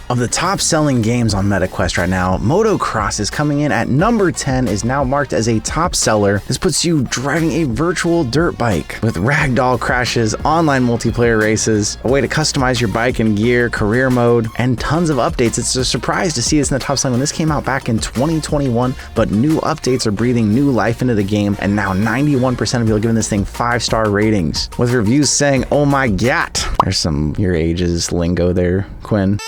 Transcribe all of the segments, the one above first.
Of the top selling games on MetaQuest right now, MotoX is coming in at number 10, is now marked as a top seller. This puts you driving a virtual dirt bike with ragdoll crashes, online multiplayer races, a way to customize your bike and gear, career mode, and tons of updates. It's a surprise to see this in the top selling when this came out back in 2021, but new updates are breathing new life into the game, and now 91% of people are giving this thing 5-star ratings, with reviews saying, "Oh my god." There's some your age's lingo there, Quinn.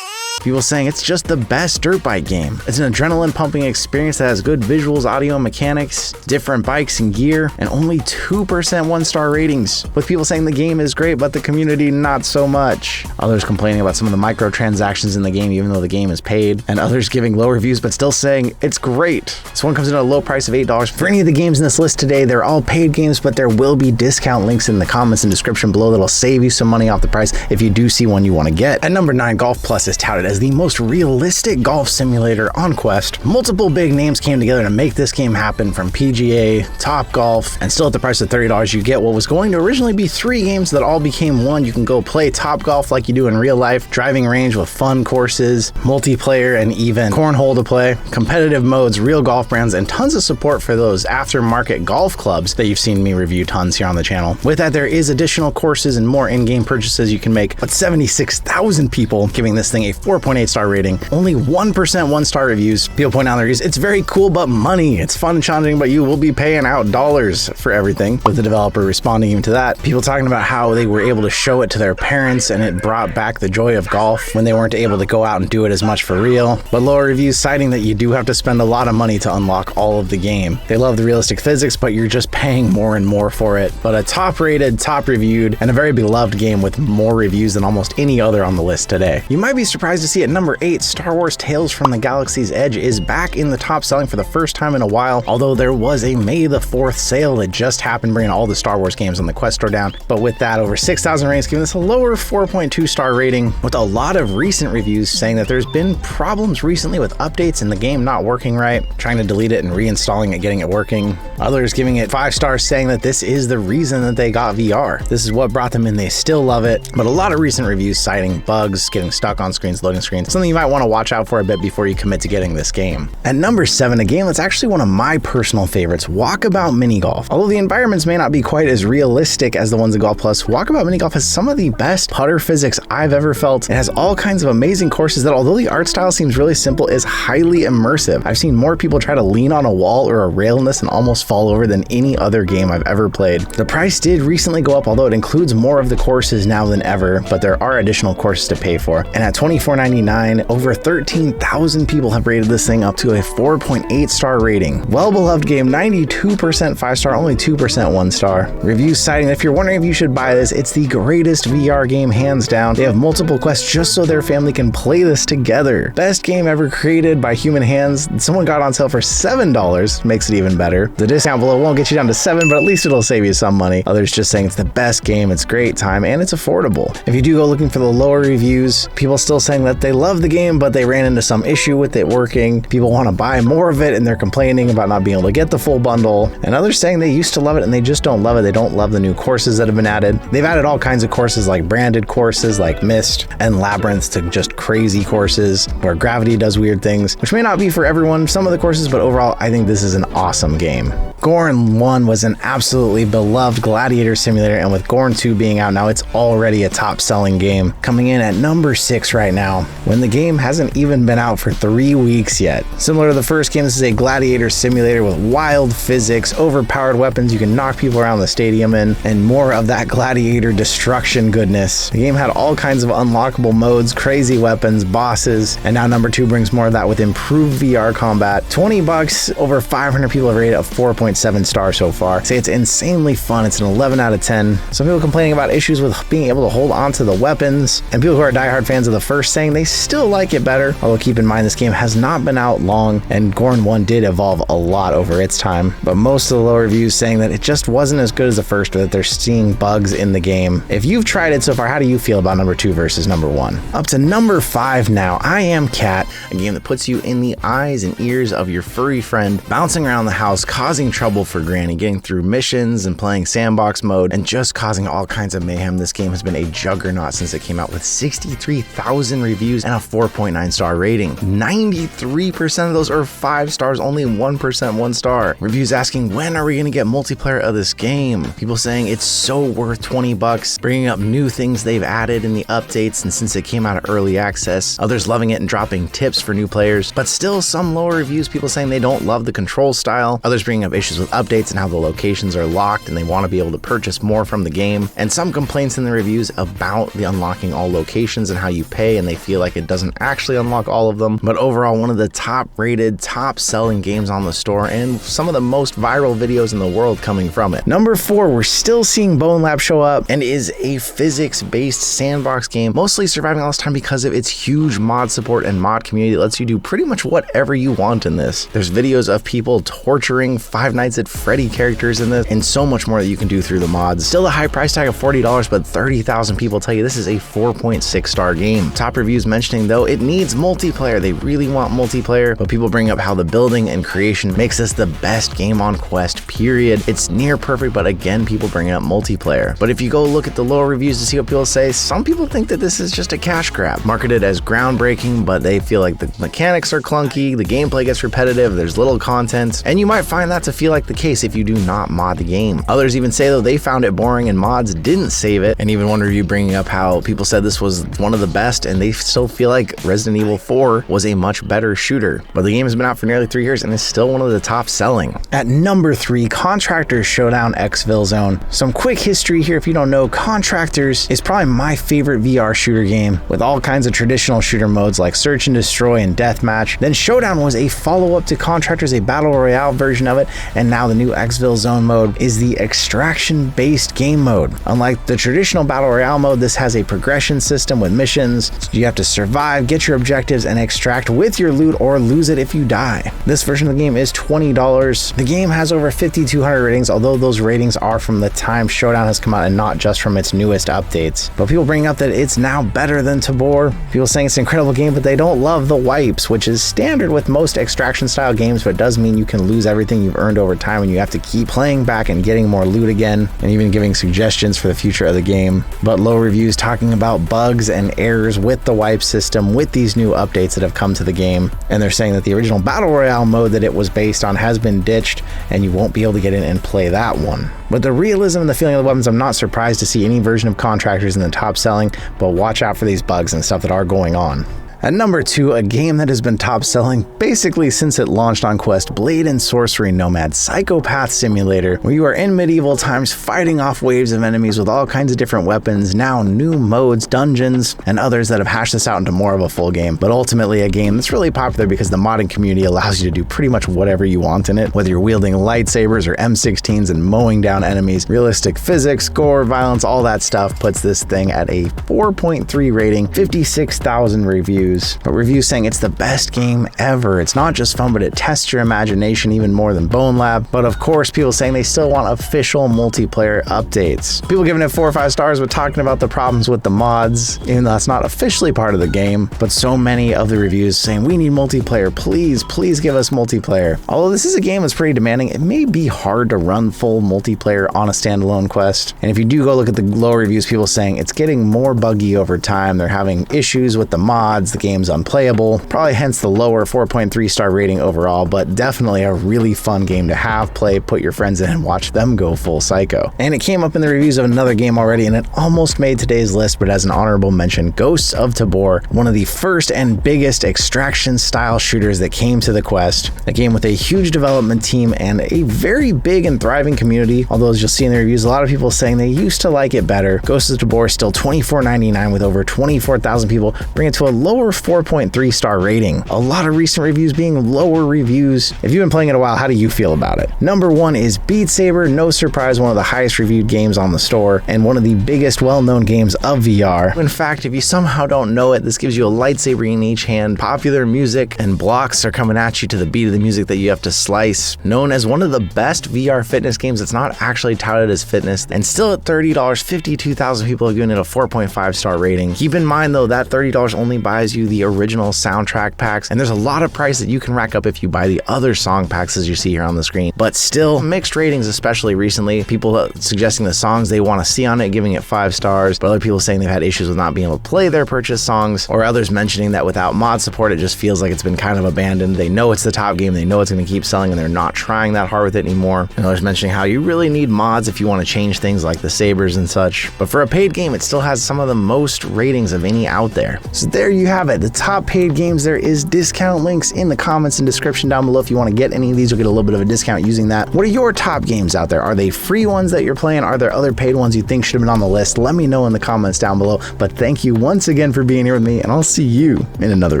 People saying it's just the best dirt bike game. It's an adrenaline-pumping experience that has good visuals, audio, mechanics, different bikes and gear, and only 2% 1-star ratings, with people saying the game is great, but the community not so much. Others complaining about some of the microtransactions in the game, even though the game is paid, and others giving low reviews, but still saying it's great. This one comes in at a low price of $8. For any of the games in this list today, they're all paid games, but there will be discount links in the comments and description below that'll save you some money off the price if you do see one you want to get. At number 9, Golf Plus is touted as the most realistic golf simulator on Quest. Multiple big names came together to make this game happen, from PGA, Topgolf, and still at the price of $30, you get what was going to originally be 3 games that all became one. You can go play Topgolf like you do in real life, driving range with fun courses, multiplayer, and even cornhole to play, competitive modes, real golf brands, and tons of support for those aftermarket golf clubs that you've seen me review tons here on the channel. With that, there is additional courses and more in-game purchases you can make, but 76,000 people giving this thing a 4.8 star rating, only 1% 1-star reviews. People point out their reviews, it's very cool but money. It's fun and challenging, but you will be paying out dollars for everything, with the developer responding even to that. People talking about how they were able to show it to their parents and it brought back the joy of golf when they weren't able to go out and do it as much for real. But lower reviews citing that you do have to spend a lot of money to unlock all of the game. They love the realistic physics, but you're just paying more and more for it. But a top rated, top reviewed, and a very beloved game with more reviews than almost any other on the list today. You might be surprised to see at number 8, Star Wars Tales from the Galaxy's Edge is back in the top selling for the first time in a while, although there was a May the 4th sale that just happened, bringing all the Star Wars games on the Quest store down. But with that, over 6,000 ratings, giving this a lower 4.2 star rating, with a lot of recent reviews saying that there's been problems recently with updates and the game not working right, trying to delete it and reinstalling it, getting it working. Others giving it 5 stars, saying that this is the reason that they got VR. This is what brought them in, they still love it. But a lot of recent reviews citing bugs, getting stuck on screens, loading screens, something you might want to watch out for a bit before you commit to getting this game. At number 7, a game that's actually one of my personal favorites, Walkabout MiniGolf. Although the environments may not be quite as realistic as the ones in Golf Plus, Walkabout MiniGolf has some of the best putter physics I've ever felt. It has all kinds of amazing courses that, although the art style seems really simple, is highly immersive. I've seen more people try to lean on a wall or a rail in this and almost fall over than any other game I've ever played. The price did recently go up, although it includes more of the courses now than ever, but there are additional courses to pay for. And at $24.99, over 13,000 people have rated this thing up to a 4.8 star rating. Well-beloved game, 92% 5-star, only 2% 1-star. Reviews citing that if you're wondering if you should buy this, it's the greatest VR game hands down. They have multiple quests just so their family can play this together. Best game ever created by human hands. Someone got on sale for $7, makes it even better. The discount below won't get you down to 7, but at least it'll save you some money. Others just saying it's the best game, it's great time, and it's affordable. If you do go looking for the lower reviews, people still saying that they love the game, but they ran into some issue with it working. People want to buy more of it and they're complaining about not being able to get the full bundle. And others saying they used to love it and they just don't love it. They don't love the new courses that have been added. They've added all kinds of courses, like branded courses like Mist and Labyrinth, to just crazy courses where gravity does weird things, which may not be for everyone, some of the courses, but overall, I think this is an awesome game. Gorn 1 was an absolutely beloved gladiator simulator, and with Gorn 2 being out now, it's already a top-selling game, coming in at number 6 right now, when the game hasn't even been out for 3 weeks yet. Similar to the first game, this is a gladiator simulator with wild physics, overpowered weapons you can knock people around the stadium in, and more of that gladiator destruction goodness. The game had all kinds of unlockable modes, crazy weapons, bosses, and now number 2 brings more of that with improved VR combat. $20, over 500 people have rated a 4.7 stars so far. Say it's insanely fun. It's an 11 out of 10. Some people complaining about issues with being able to hold onto the weapons, and people who are diehard fans of the first saying they still like it better. Although keep in mind, this game has not been out long, and Gorn 1 did evolve a lot over its time. But most of the low reviews saying that it just wasn't as good as the first, or that they're seeing bugs in the game. If you've tried it so far, how do you feel about number 2 versus number 1? Up to number 5 now, I Am Cat, a game that puts you in the eyes and ears of your furry friend, bouncing around the house, causing trouble, trouble for Granny, getting through missions and playing sandbox mode and just causing all kinds of mayhem. This game has been a juggernaut since it came out with 63,000 reviews and a 4.9 star rating. 93% of those are 5 stars, only 1% 1 star. Reviews asking, when are we going to get multiplayer of this game? People saying it's so worth $20, bringing up new things they've added in the updates and since it came out of early access. Others loving it and dropping tips for new players, but still some lower reviews, people saying they don't love the control style. Others bringing up issues with updates and how the locations are locked and they want to be able to purchase more from the game. And some complaints in the reviews about the unlocking all locations and how you pay, and they feel like it doesn't actually unlock all of them. But overall, one of the top rated, top selling games on the store and some of the most viral videos in the world coming from it. Number 4, we're still seeing Bone Lab show up and is a physics-based sandbox game, mostly surviving all this time because of its huge mod support and mod community that lets you do pretty much whatever you want in this. There's videos of people torturing Five Nights at Freddy characters in this and so much more that you can do through the mods. Still a high price tag of $40, but 30,000 people tell you this is a 4.6 star game. Top reviews mentioning though it needs multiplayer. They really want multiplayer, but people bring up how the building and creation makes this the best game on Quest, period. It's near perfect, but again, people bring up multiplayer. But if you go look at the lower reviews to see what people say, some people think that this is just a cash grab. Marketed as groundbreaking, but they feel like the mechanics are clunky, the gameplay gets repetitive, there's little content, and you might find that to feel like the case if you do not mod the game. Others even say though they found it boring and mods didn't save it, and even one review bringing up how people said this was one of the best and they still feel like Resident Evil 4 was a much better shooter. But the game has been out for nearly 3 years and is still one of the top selling. At number 3, Contractors Showdown Xville Zone. Some quick history here if you don't know, Contractors is probably my favorite VR shooter game with all kinds of traditional shooter modes like Search and Destroy and Deathmatch. Then Showdown was a follow-up to Contractors, a battle royale version of it, and now the new Xville Zone mode is the extraction-based game mode. Unlike the traditional battle royale mode, this has a progression system with missions. You have to survive, get your objectives, and extract with your loot or lose it if you die. This version of the game is $20. The game has over 5,200 ratings, although those ratings are from the time Showdown has come out and not just from its newest updates. But people bring up that it's now better than Tabor. People saying it's an incredible game, but they don't love the wipes, which is standard with most extraction style games, but it does mean you can lose everything you've earned over time and you have to keep playing back and getting more loot again, and even giving suggestions for the future of the game. But low reviews talking about bugs and errors with the wipe system with these new updates that have come to the game, and they're saying that the original battle royale mode that it was based on has been ditched and you won't be able to get in and play that one. But the realism and the feeling of the weapons, I'm not surprised to see any version of Contractors in the top selling, but watch out for these bugs and stuff that are going on. At number 2, a game that has been top selling basically since it launched on Quest, Blade and Sorcery Nomad Psychopath Simulator, where you are in medieval times fighting off waves of enemies with all kinds of different weapons, now new modes, dungeons, and others that have hashed this out into more of a full game. But ultimately a game that's really popular because the modding community allows you to do pretty much whatever you want in it, whether you're wielding lightsabers or M16s and mowing down enemies. Realistic physics, gore, violence, all that stuff puts this thing at a 4.3 rating, 56,000 reviews. But reviews saying it's the best game ever. It's not just fun, but it tests your imagination even more than Bone Lab. But of course, people saying they still want official multiplayer updates. People giving it 4 or 5 stars, but talking about the problems with the mods, even though that's not officially part of the game. But so many of the reviews saying we need multiplayer, please give us multiplayer. Although this is a game that's pretty demanding, it may be hard to run full multiplayer on a standalone Quest. And if you do go look at the low reviews, people saying it's getting more buggy over time. They're having issues with the mods, the game's unplayable, probably hence the lower 4.3 star rating overall, but definitely a really fun game to have, play, put your friends in and watch them go full psycho. And it came up in the reviews of another game already and it almost made today's list, but as an honorable mention, Ghosts of Tabor, one of the first and biggest extraction style shooters that came to the Quest, a game with a huge development team and a very big and thriving community, although as you'll see in the reviews, a lot of people saying they used to like it better. Ghosts of Tabor is still $24.99 with over 24,000 people, bring it to a lower 4.3 star rating. A lot of recent reviews being lower reviews. If you've been playing it a while, how do you feel about it? Number 1 is Beat Saber, no surprise, one of the highest reviewed games on the store and one of the biggest well-known games of VR. In fact, if you somehow don't know it, this gives you a lightsaber in each hand, popular music, and blocks are coming at you to the beat of the music that you have to slice. Known as one of the best VR fitness games, it's not actually touted as fitness, and still at $30, 52,000 people have given it a 4.5 star rating. Keep in mind though, that $30 only buys gives you the original soundtrack packs, and there's a lot of price that you can rack up if you buy the other song packs as you see here on the screen. But still, mixed ratings, especially recently. People suggesting the songs they want to see on it, giving it 5 stars, but other people saying they've had issues with not being able to play their purchased songs, or others mentioning that without mod support, it just feels like it's been kind of abandoned. They know it's the top game, they know it's going to keep selling, and they're not trying that hard with it anymore. And others mentioning how you really need mods if you want to change things like the sabers and such. But for a paid game, it still has some of the most ratings of any out there. So there you have it, the top paid games. There is discount links in the comments and description down below. If you want to get any of these, you'll get a little bit of a discount using that. What are your top games out there? Are they free ones that you're playing? Are there other paid ones you think should have been on the list? Let me know in the comments down below. But thank you once again for being here with me, and I'll see you in another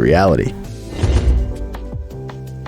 reality.